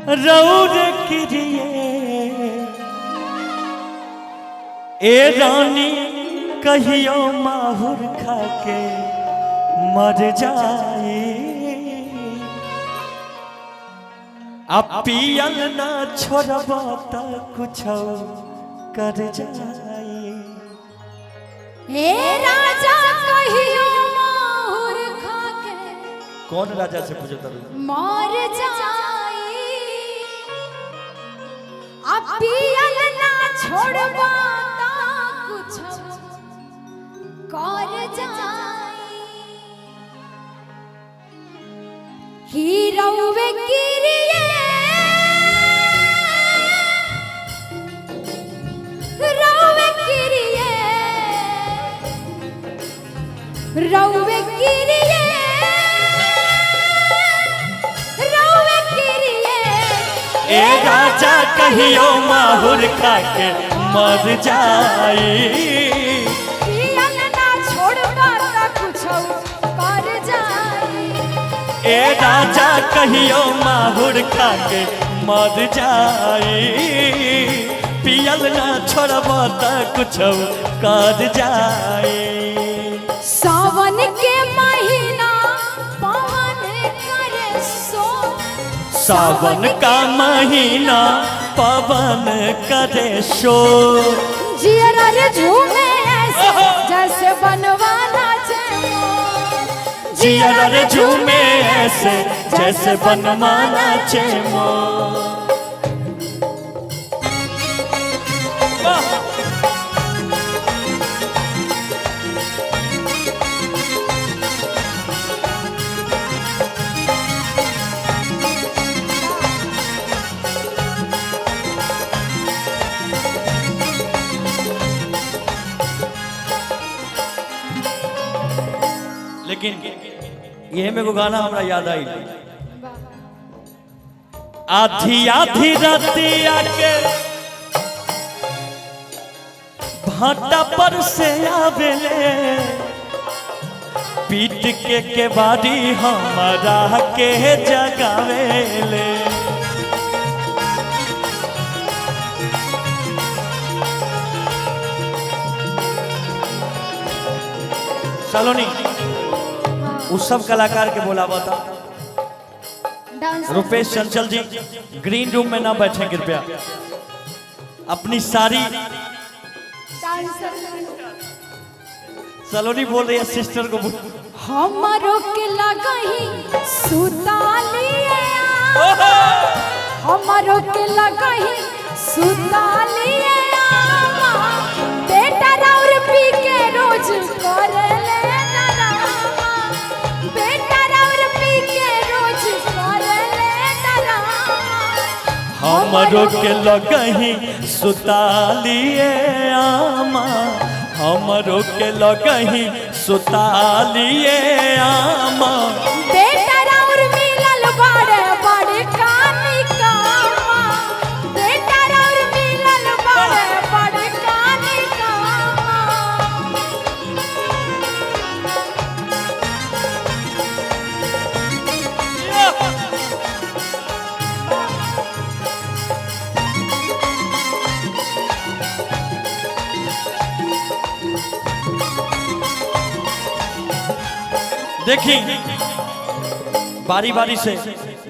रौर किरिए ए रानी कहियो माहुर खाके मर जाए अब पियल ना छोड़ब त कुछ कर जाए। हे राजा कहियो माहुर खाके कौन राजा से पूछो तब मर जाए अब पियल ना छोड़ब त कुछ कर जाए। हीरौवे किरिए रौवे किरिए रौवे किरिए रौवे किरिए ए राजा कहियो माहुर खाके मर जाए पियल ना छोड़बा त कुछो कर जाए। ए राजा कहियो माहुर खाके मर जाए पियल ना छोड़ब त कुछ कर जाए। सावन के महीना पवन करे सो सावन का महीना पवन करे शोर जियरा रे झूमे ऐसे जैसे बनवाना चाहिए। जिया रे झूमे ऐसे जैसे बनमाना चेमो। लेकिन ये मेरे को गाना हमारा याद आई आधी आधी रातिया के भाटा पर से आवेले पीट के बारी हमारा के जगावेले। सलोनी उस सब कलाकार के बोलावा था रुपेश चंचल जी ग्रीन रूम में ना बैठे कृपया अपनी सारी सलोनी बोल रही है सिस्टर को हमारो के लगही सुतालिए हमारो के लगही सुतालिए बेटा राउर पी के रोज करले डरामा बेटा राउर पी के रोज करले डरामा। हमरो के लगही सुतालिए आमा हमरो के लगही सुतालिए आमा बेटा राउर मिलल बड़े बड़े कानी कामा बेटा राउर मिलल बड़े बड़े कानी कामा। देखिए बारी बारी से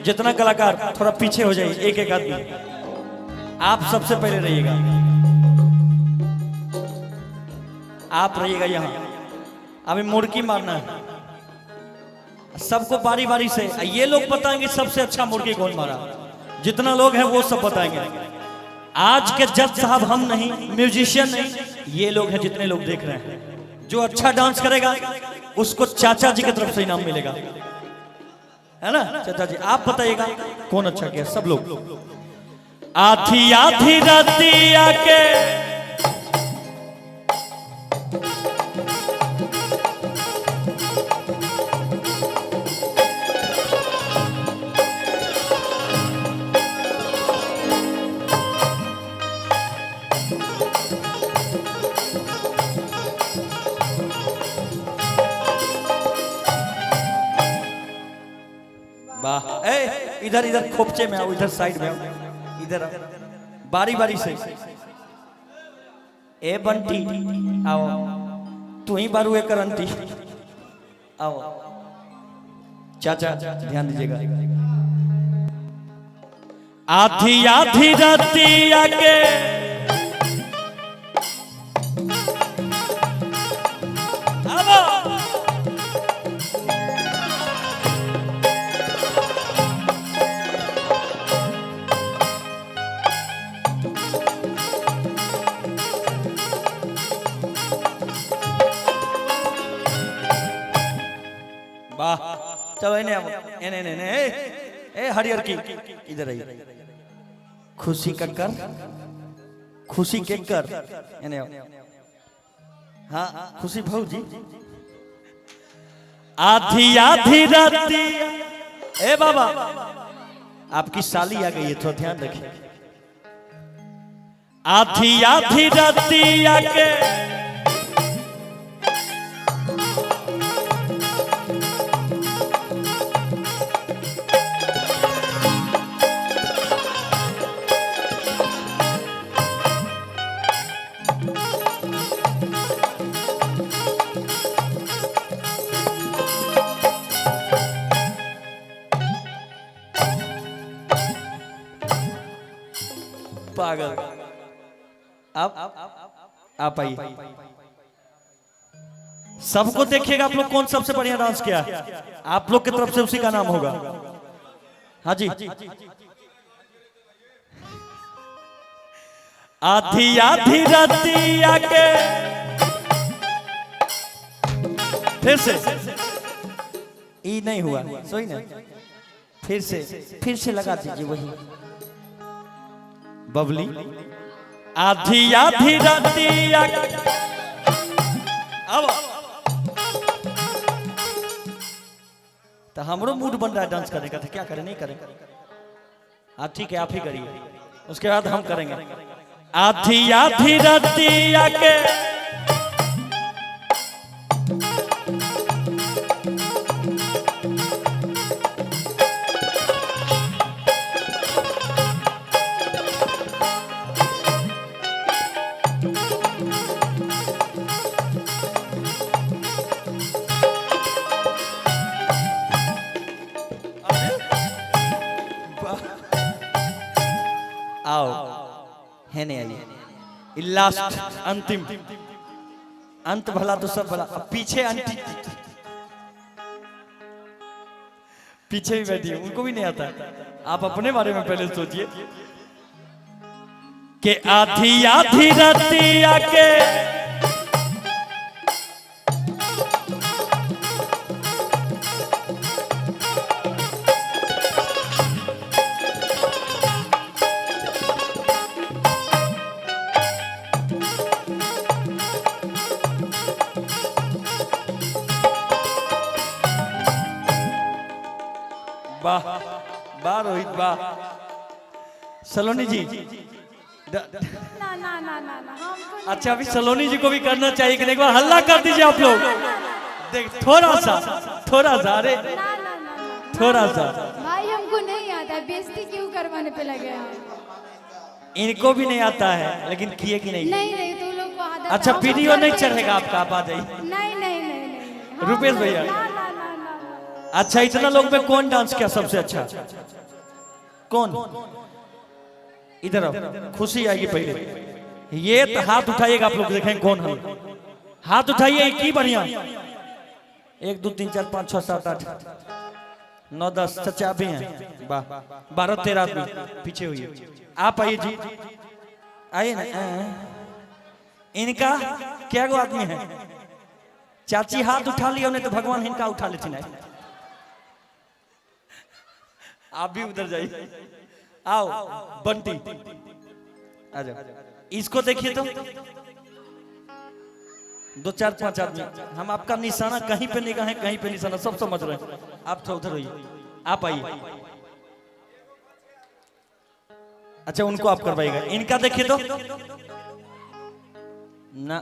जितना कलाकार थोड़ा पीछे हो जाइए एक एक आदमी आप सबसे पहले रहिएगा आप रहिएगा यहाँ अभी मुर्गी मारना है सबको बारी बारी से ये लोग बताएंगे सबसे अच्छा मुर्गी कौन मारा जितना लोग हैं वो सब बताएंगे। आज के जज साहब हम नहीं म्यूजिशियन नहीं ये लोग हैं जितने लोग देख रहे हैं जो अच्छा डांस करेगा उसको चाचा जी की तरफ से इनाम मिलेगा है ना। चाचा जी आप बताइएगा कौन अच्छा किया सब लोग आधी आधी राती आके वाह इधर इधर खोपचे में आओ, इधर साइड में आओ, इधर आओ, बारी बारी से। ए बंटी आओ, तू ही बारू एक करंटी आओ। चाचा ध्यान दीजिएगा। आधी आधी रातिया के वाह, चलो इन्हें इन्हें इन्हें ए हरियर की इधर आइए। खुशी कक्कर, खुशी केकर, इन्हें हाँ खुशी भाऊजी। आधी आधी राती, ए बाबा आपकी साली आ गई है, थोड़ा ध्यान रखिए। आधी आधी राती आके पागल। आप आइए, सबको देखिएगा आप लोग कौन सबसे बढ़िया डांस किया, आप लोग की तरफ से उसी का नाम होगा। हाँ जी। आधी आधी राती आके फिर से ई नहीं हुआ, सोई ना, फिर से लगा दीजिए वही बबली। आधी आधी राती अब तो हमरो मूड बन रहा है डांस करने का, तो क्या करें, नहीं करें? हाँ ठीक है, आप ही करिए, उसके बाद हम करेंगे। आधी आधी राती आके आओ है नहीं आई लास्ट अंतिम अंत भला तो सब भला। अब पीछे आंटी पीछे भी बैठी है, उनको भी नहीं आता। आप अपने बारे में पहले सोचिए कि आधी आधी राती आके वाह वाह रोहित वाह। सलोनी जी ना ना ना ना ना हमको अच्छा, अभी सलोनी जी को भी करना चाहिए कि एक बार हल्ला कर दीजिए आप लोग। देख थोड़ा सा अरे ना ना ना ना थोड़ा सा। भाई हमको नहीं आता, बेइज्जती क्यों करवाने पे लगे हैं? इनको भी नहीं आता है, लेकिन किए कि नहीं? नहीं नहीं, तू लोग को आदत। अच्छा वीडियो नहीं चढ़ेगा आपका, आप आ जाइए। नहीं नहीं नहीं नहीं रुपेश भैया। ना ना ना ना। अच्छा इतना लोग में कौन डांस किया सबसे अच्छा? कौन? इधर आओ, खुशी आएगी पहले। ये तो हाथ उठाइएगा आप लोग, देखें कौन है। हाथ उठाइए की बढ़िया। 1 2 3 4 5 6 7 8 9 10 सच्चा भी हैं। वाह 12 13 आदमी पीछे हुई। आप आइए जी, आइए ना। इनका क्या गो आदमी है? चाची हाथ उठा लिया, उन्हें तो भगवान इनका उठा लेते ना। आप भी उधर जाइए। आओ बंटी आ जाओ, इसको देखिए तो 2 4 5 आदमी। हम आपका निशाना कहीं पे निगाह है, कहीं पे निशाना, सब समझ रहे हैं। आप तो उधर होइए, आप आइए। अच्छा उनको आप करवाइएगा, इनका देखिए तो ना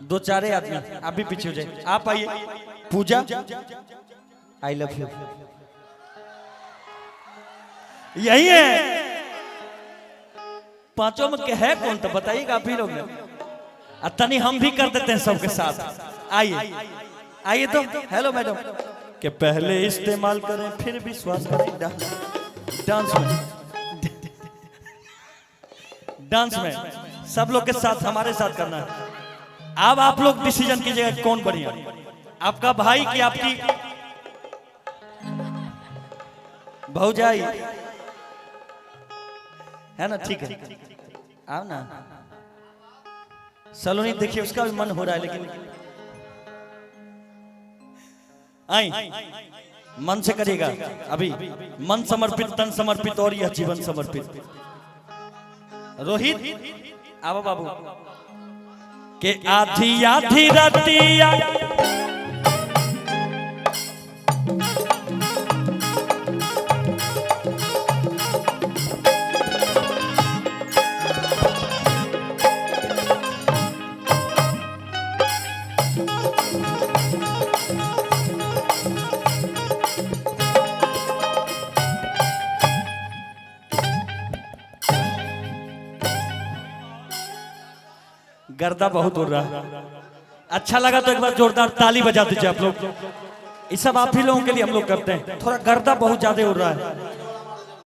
2 4 आदमी। आप भी पीछे हो जाए, आप आइए। पूजा आई लव यू। यही है। पांचों में के है कौन तो बताइएगा आप ही लोग ने। तनी हम भी कर देते हैं सबके साथ। आइए आइए तो। हेलो मैडम के पहले इस्तेमाल करें फिर विश्वास करें। डांस में डांस में सब लोग के साथ हमारे साथ करना है। अब आप लोग डिसीजन कीजिएगा कौन बढ़िया, आपका भाई कि आपकी भौजाई, है ना? ठीक है, आओ ना। सलोनी देखिए उसका भी मन हो रहा है, लेकिन आई मन से करिएगा। अभी मन समर्पित, तन समर्पित और यह जीवन समर्पित। रोहित आओ बाबू के आधी आधी रातिया गर्दा बहुत उड़ रहा है। अच्छा लगा तो एक बार जोरदार ताली बजा दीजिए आप लोग। ये सब आप ही लोगों के लिए हम लोग करते हैं। थोड़ा गर्दा बहुत ज्यादा उड़ रहा है।